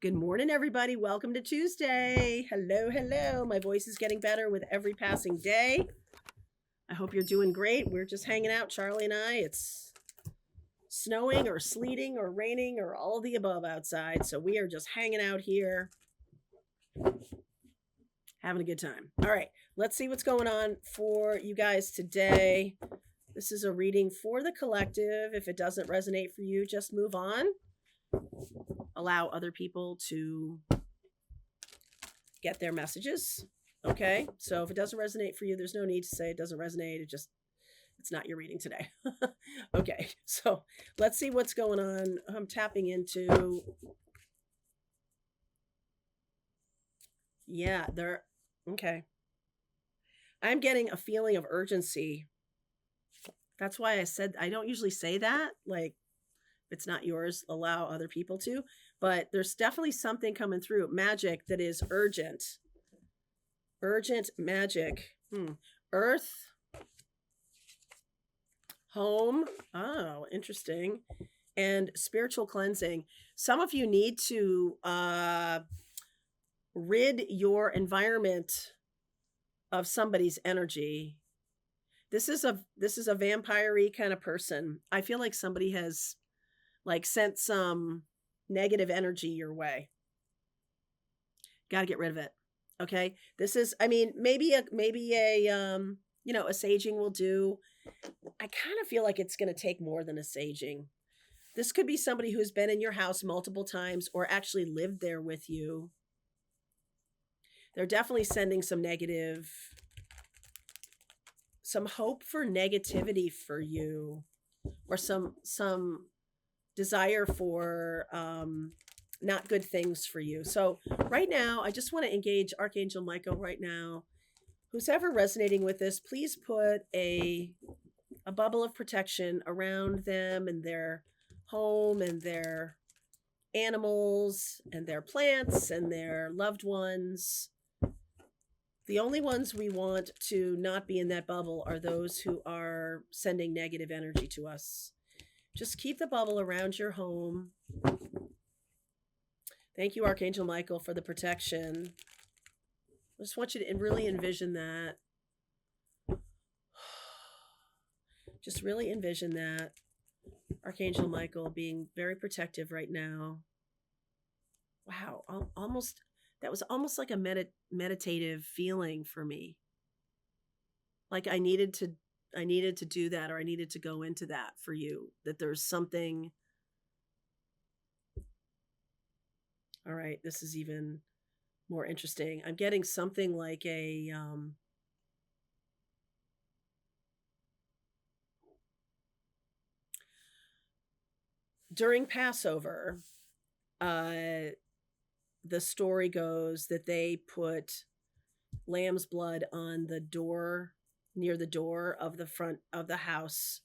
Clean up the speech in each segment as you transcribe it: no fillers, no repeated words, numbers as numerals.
Good morning, everybody. Welcome to Tuesday. Hello, hello. My voice is getting better with every passing day. I hope you're doing great. We're just hanging out, Charlie and I. It's snowing or sleeting or raining or all of the above outside. So we are just hanging out here, having a good time. All right, let's see what's going on for you guys today. This is a reading for the collective. If it doesn't resonate for you, just move on. Allow other people to get their messages. Okay, so if it doesn't resonate for you, there's no need to say it doesn't resonate. It's not your reading today. Okay, so let's see what's going on. I'm tapping into, okay. I'm getting a feeling of urgency. That's why I said I don't usually say that. Like, if it's not yours, allow other people to. But there's definitely something coming through. Magic that is urgent. Urgent magic. Earth. Home. Oh, interesting. And spiritual cleansing. Some of you need to rid your environment of somebody's energy. This is a vampire-y kind of person. I feel like somebody has sent some negative energy your way. Got to get rid of it. Okay. This is, maybe a saging will do. I kind of feel like it's going to take more than a saging. This could be somebody who's been in your house multiple times or actually lived there with you. They're definitely sending some hope for negativity for you, or some desire for not good things for you. So right now, I just want to engage Archangel Michael right now. Who's ever resonating with this, please put a bubble of protection around them and their home and their animals and their plants and their loved ones. The only ones we want to not be in that bubble are those who are sending negative energy to us. Just keep the bubble around your home. Thank you, Archangel Michael, for the protection. I just want you to really envision that. Just really envision that. Archangel Michael being very protective right now. Wow, that was almost like a meditative feeling for me. Like I needed to do that, or I needed to go into that for you, that there's something. All right, this is even more interesting. I'm getting something like a during Passover, the story goes that they put lamb's blood on the door, near the door of the front of the house,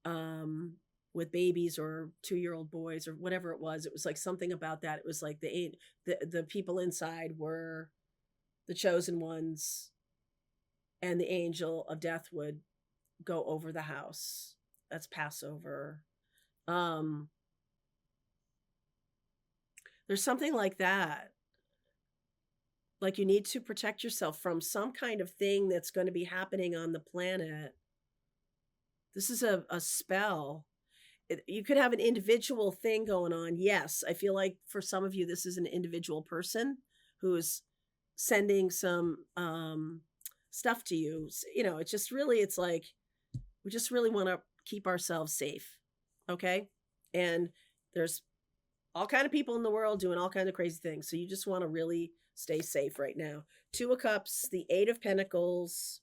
with babies or 2-year-old boys or whatever it was. It was like something about that. It was like the people inside were the chosen ones, and the angel of death would go over the house. That's Passover. There's something like that. Like you need to protect yourself from some kind of thing that's going to be happening on the planet. This is a spell. You could have an individual thing going on. Yes, I feel like for some of you, this is an individual person who's sending some stuff to you. It's like we just really want to keep ourselves safe. Okay. And there's all kind of people in the world doing all kinds of crazy things. So you just want to really stay safe right now. 2 of Cups, the 8 of Pentacles.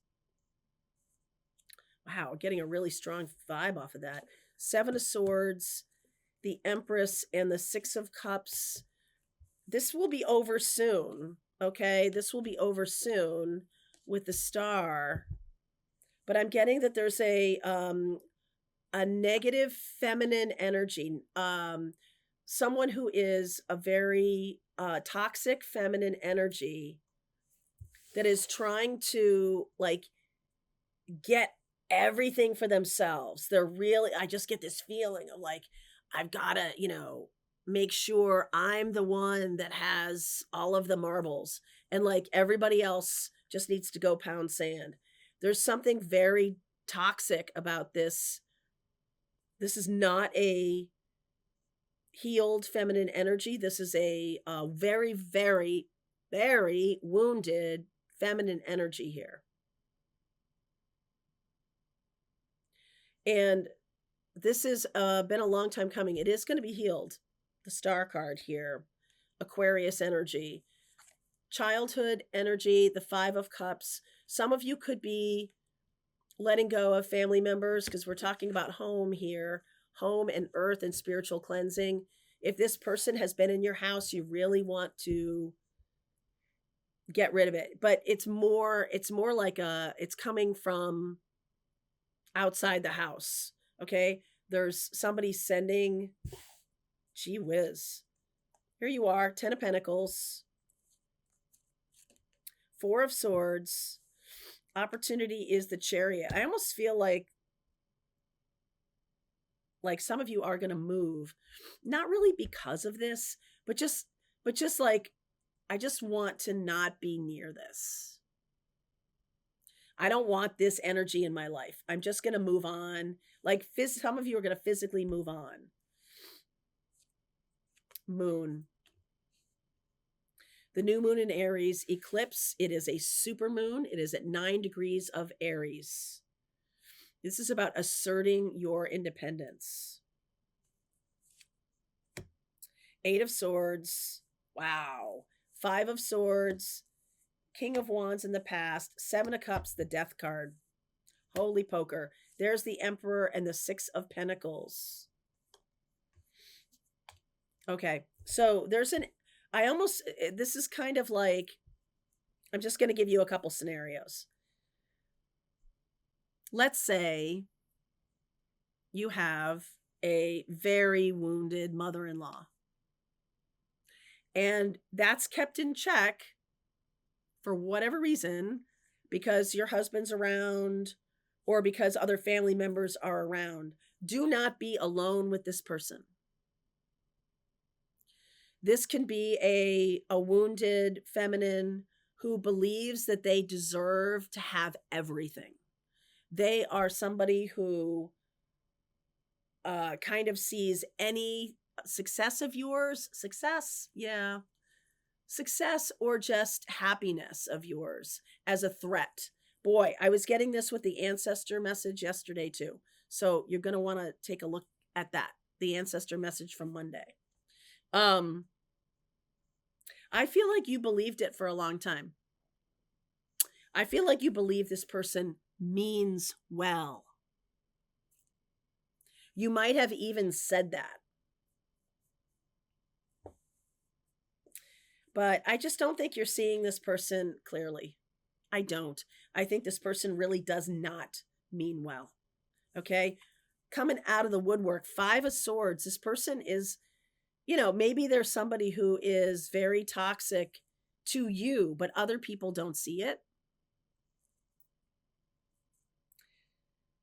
Wow, getting a really strong vibe off of that. 7 of Swords, the Empress, and the 6 of Cups. This will be over soon. Okay, this will be over soon with the Star. But I'm getting that there's a negative feminine energy. Someone who is a very toxic feminine energy that is trying to get everything for themselves. I just get this feeling of I've got to, make sure I'm the one that has all of the marbles and like everybody else just needs to go pound sand. There's something very toxic about this. This is not a healed feminine energy. This is a very, very, very wounded feminine energy here. And this has been a long time coming. It is going to be healed. The Star card here, Aquarius energy, childhood energy, the Five of Cups. Some of you could be letting go of family members because we're talking about home here, home and earth and spiritual cleansing. If this person has been in your house, you really want to get rid of it. But it's more like it's coming from outside the house. Okay. There's somebody sending, gee whiz. Here you are, 10 of Pentacles, 4 of Swords. Opportunity is the Chariot. I almost feel like some of you are going to move, not really because of this, but just like, I just want to not be near this. I don't want this energy in my life. I'm just going to move on. Like some of you are going to physically move on. Moon. The new moon in Aries, eclipse. It is a super moon. It is at 9 degrees of Aries. This is about asserting your independence. 8 of Swords. Wow. 5 of Swords. King of Wands in the past. 7 of Cups, the Death card. Holy poker. There's the Emperor and the 6 of Pentacles. Okay. So there's this is kind of like, I'm just going to give you a couple scenarios. Let's say you have a very wounded mother-in-law, and that's kept in check for whatever reason, because your husband's around or because other family members are around. Do not be alone with this person. This can be a wounded feminine who believes that they deserve to have everything. They are somebody who kind of sees any success of yours, success or just happiness of yours as a threat. Boy, I was getting this with the ancestor message yesterday too. So you're going to want to take a look at that, the ancestor message from Monday. I feel like you believed it for a long time. I feel like you believe this person means well. You might have even said that. But I just don't think you're seeing this person clearly. I don't. I think this person really does not mean well. Okay? Coming out of the woodwork, 5 of Swords. This person is, maybe there's somebody who is very toxic to you, but other people don't see it.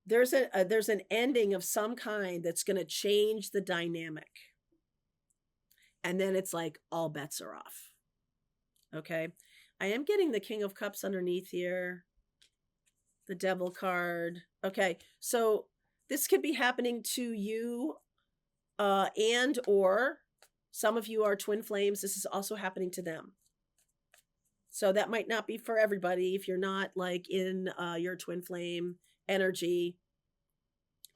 There's an ending of some kind that's going to change the dynamic. And then it's like all bets are off. Okay. I am getting the King of Cups underneath here. The Devil card. Okay. So this could be happening to you, and or some of you are twin flames. This is also happening to them. So that might not be for everybody. If you're not like in your twin flame energy,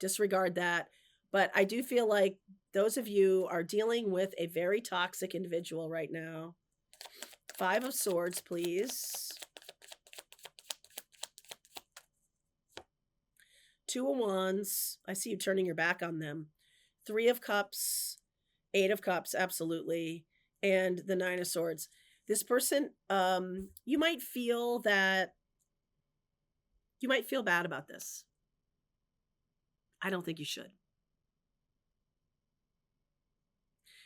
disregard that. But I do feel like those of you are dealing with a very toxic individual right now. 5 of Swords, please. 2 of Wands. I see you turning your back on them. 3 of Cups. 8 of Cups, absolutely. And the 9 of Swords. This person, you might feel bad about this. I don't think you should.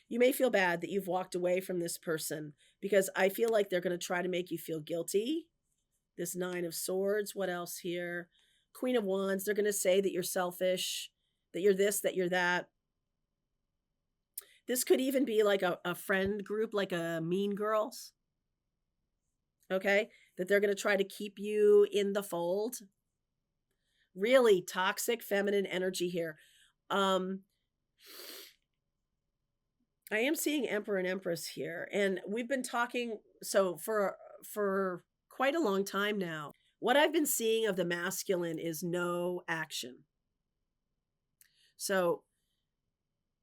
You may feel bad that you've walked away from this person because I feel like they're going to try to make you feel guilty. This 9 of Swords. What else here? Queen of Wands. They're going to say that you're selfish, that you're this, that you're that. This could even be like a friend group, like a Mean Girls, okay? That they're going to try to keep you in the fold. Really toxic feminine energy here. I am seeing Emperor and Empress here, and we've been talking so for quite a long time now. What I've been seeing of the masculine is no action. So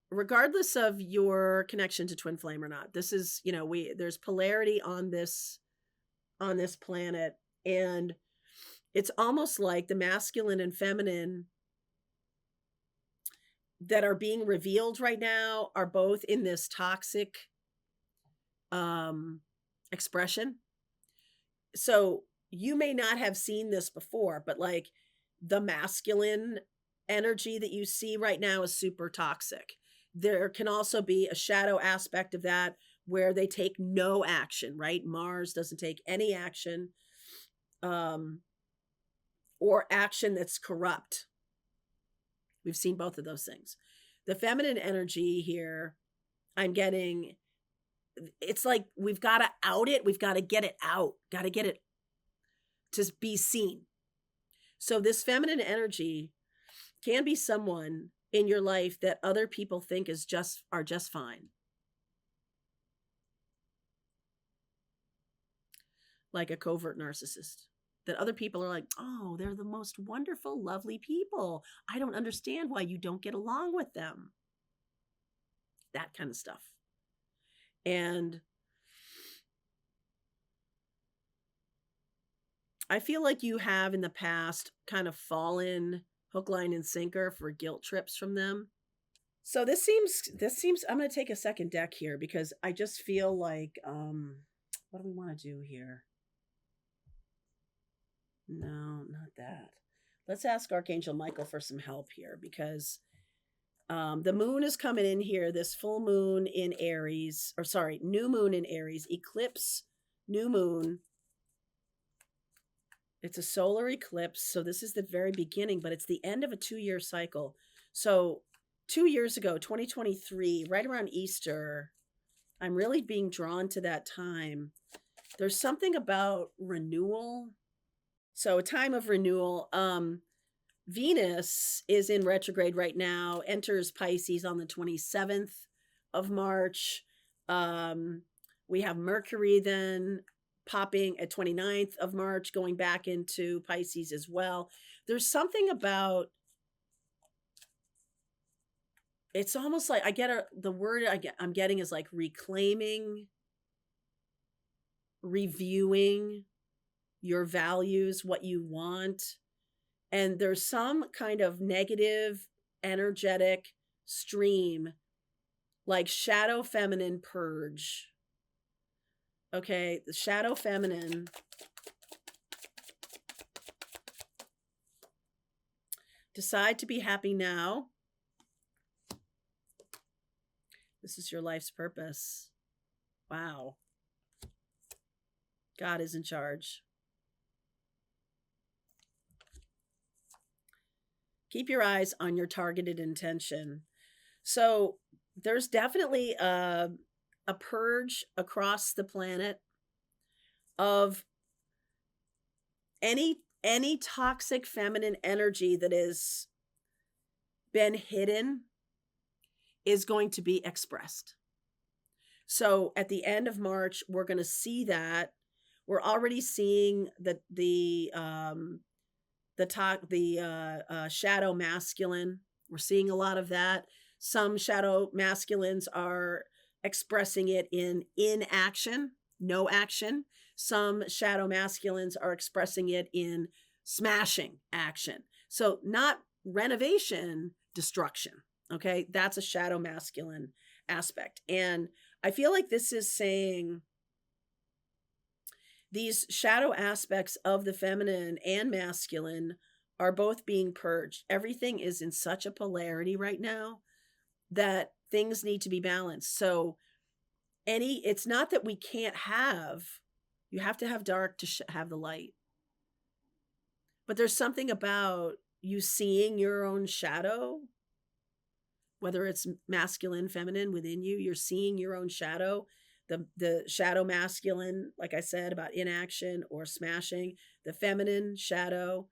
regardless of your connection to twin flame or not, this is, there's polarity on this planet, and it's almost like the masculine and feminine that are being revealed right now are both in this toxic expression. So you may not have seen this before, but like the masculine energy that you see right now is super toxic. There can also be a shadow aspect of that where they take no action, right? Mars doesn't take any action, or action that's corrupt. We've seen both of those things. The feminine energy here, I'm getting, it's like we've got to out it. We've got to get it out, got to get it to be seen. So this feminine energy can be someone in your life that other people think are just fine. Like a covert narcissist. That other people are like, oh, they're the most wonderful, lovely people. I don't understand why you don't get along with them. That kind of stuff. And I feel like you have in the past kind of fallen hook, line, and sinker for guilt trips from them. So this seems, I'm going to take a second deck here because I just feel like, what do we want to do here? No, not that. Let's ask Archangel Michael for some help here because the moon is coming in here, this full moon in Aries, or sorry, new moon in Aries, eclipse, new moon. It's a solar eclipse, so this is the very beginning, but it's the end of a 2-year cycle. So 2 years ago, 2023, right around Easter, I'm really being drawn to that time. There's something about renewal. So a time of renewal. Venus is in retrograde right now, enters Pisces on the 27th of March. We have Mercury then popping at 29th of March, going back into Pisces as well. There's something about, it's almost like the word I'm getting is like reclaiming, reviewing your values, what you want. And there's some kind of negative energetic stream, like shadow feminine purge. Okay, the shadow feminine. Decide to be happy now. This is your life's purpose. Wow. God is in charge. Keep your eyes on your targeted intention. So there's definitely a purge across the planet of any toxic feminine energy that has been hidden is going to be expressed. So at the end of March, we're going to see that. We're already seeing the shadow masculine. We're seeing a lot of that. Some shadow masculines are expressing it in inaction, no action. Some shadow masculines are expressing it in smashing action. So not renovation, destruction. Okay, that's a shadow masculine aspect. And I feel like this is saying these shadow aspects of the feminine and masculine are both being purged. Everything is in such a polarity right now that things need to be balanced. So it's not that we can't have, you have to have dark to have the light. But there's something about you seeing your own shadow whether it's masculine, feminine within you, you're seeing your own shadow. The shadow masculine, like I said, about inaction or smashing. The feminine shadow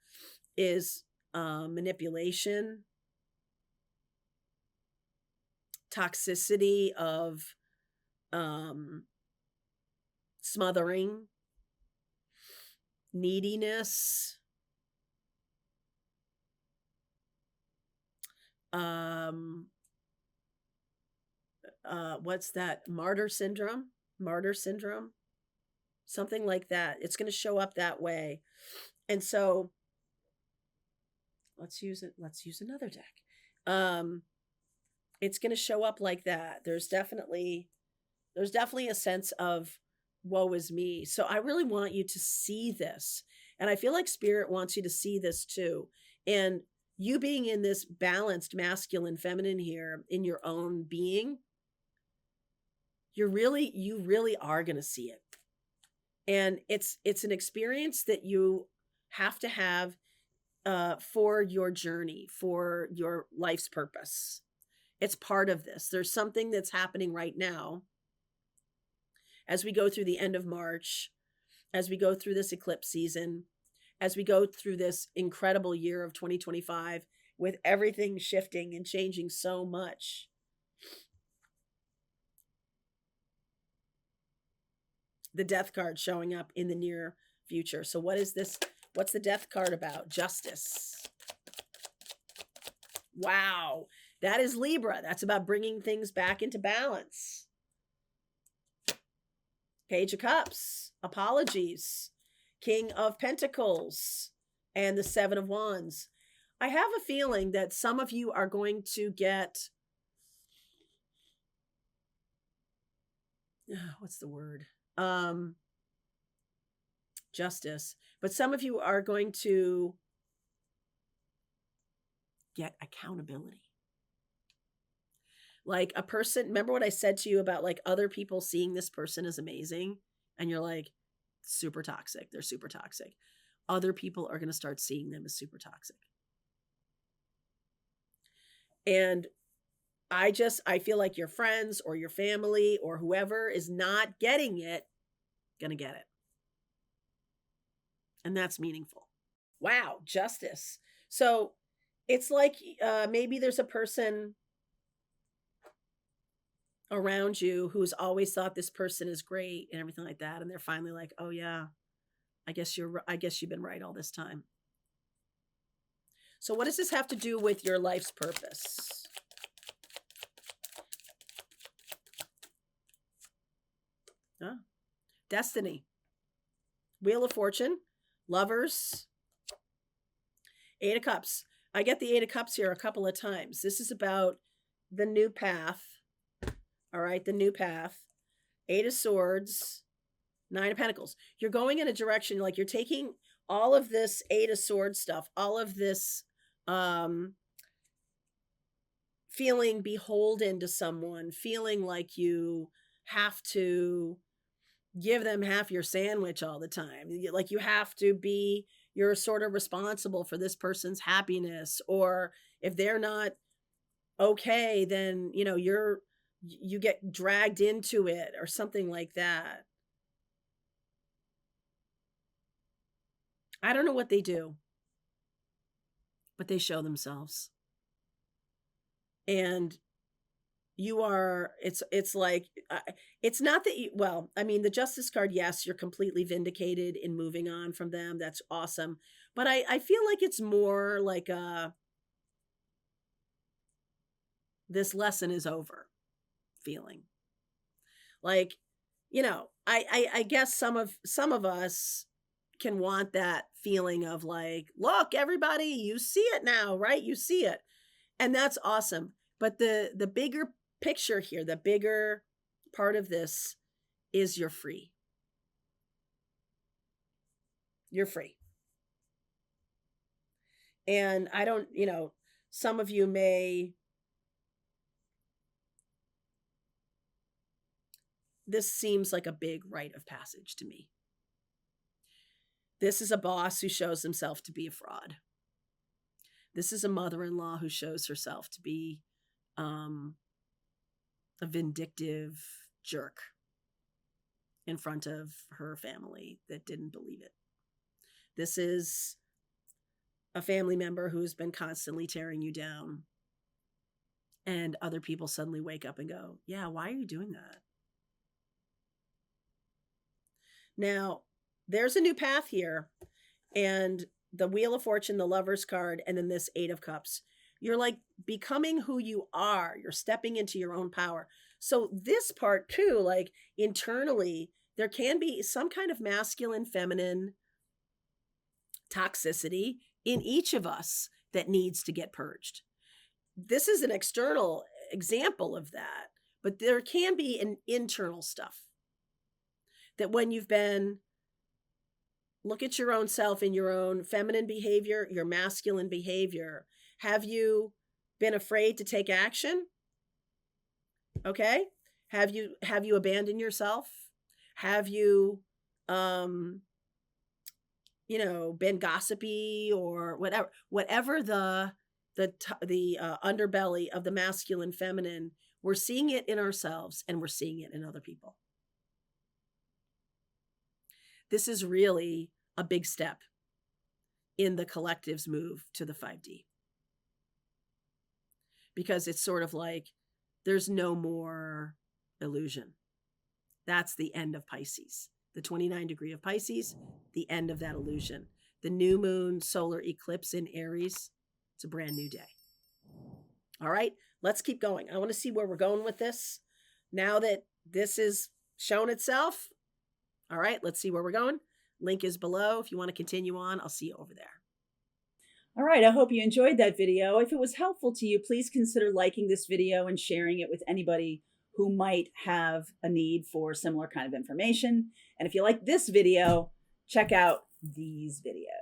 is manipulation, toxicity of smothering, neediness, what's that? Martyr syndrome, something like that. It's going to show up that way. And so let's use another deck. It's going to show up like that. There's definitely a sense of woe is me. So I really want you to see this. And I feel like spirit wants you to see this too. And you being in this balanced masculine feminine here in your own being, you really are going to see it. And it's an experience that you have to have for your journey, for your life's purpose. It's part of this. There's something that's happening right now as we go through the end of March, as we go through this eclipse season, as we go through this incredible year of 2025 with everything shifting and changing so much. The death card showing up in the near future. So what is this? What's the death card about? Justice. Wow. That is Libra. That's about bringing things back into balance. Page of Cups. Apologies. King of Pentacles. And the Seven of Wands. I have a feeling that some of you are going to get... what's the word? Justice. But some of you are going to get accountability. Like a person, remember what I said to you about like other people seeing this person as amazing? And you're like, super toxic. They're super toxic. Other people are going to start seeing them as super toxic. And I feel like your friends or your family or whoever is not getting it, going to get it. And that's meaningful. Wow, justice. So it's like maybe there's a person around you who's always thought this person is great and everything like that. And they're finally like, oh yeah, I guess you've been right all this time. So what does this have to do with your life's purpose? Huh? Destiny. Wheel of Fortune. Lovers. Eight of Cups. I get the Eight of Cups here a couple of times. This is about the new path. All right, the new path. Eight of Swords. Nine of Pentacles. You're going in a direction, like you're taking all of this Eight of Swords stuff, all of this feeling beholden to someone, feeling like you have to give them half your sandwich all the time. Like you're sort of responsible for this person's happiness, or if they're not okay, then, you get dragged into it or something like that. I don't know what they do, but they show themselves. And it's like, it's not that the Justice card, yes, you're completely vindicated in moving on from them. That's awesome. But I feel like it's more like this lesson is over feeling. Like, I guess some of us can want that feeling of like, look, everybody, you see it now, right? You see it. And that's awesome. But the bigger picture here, the bigger part of this is you're free. You're free. And I don't, some of you may, this seems like a big rite of passage to me. This is a boss who shows himself to be a fraud. This is a mother-in-law who shows herself to be a vindictive jerk in front of her family that didn't believe it. This is a family member who's been constantly tearing you down. And other people suddenly wake up and go, yeah, why are you doing that? Now, there's a new path here. And the Wheel of Fortune, the Lover's card, and then this Eight of Cups. You're like becoming who you are. You're stepping into your own power. So this part too, like internally, there can be some kind of masculine, feminine toxicity in each of us that needs to get purged. This is an external example of that, but there can be an internal stuff that when you've been, look at your own self in your own feminine behavior, your masculine behavior. Have you been afraid to take action? Okay. Have you abandoned yourself? Have you, been gossipy or whatever the underbelly of the masculine, feminine, we're seeing it in ourselves and we're seeing it in other people. This is really a big step in the collective's move to the 5D. Because it's sort of like there's no more illusion. That's the end of Pisces. The 29 degree of Pisces, the end of that illusion. The new moon solar eclipse in Aries, it's a brand new day. All right, let's keep going. I want to see where we're going with this. Now that this has shown itself, all right, let's see where we're going. Link is below. If you want to continue on, I'll see you over there. All right, I hope you enjoyed that video. If it was helpful to you, please consider liking this video and sharing it with anybody who might have a need for similar kind of information. And if you like this video, check out these videos.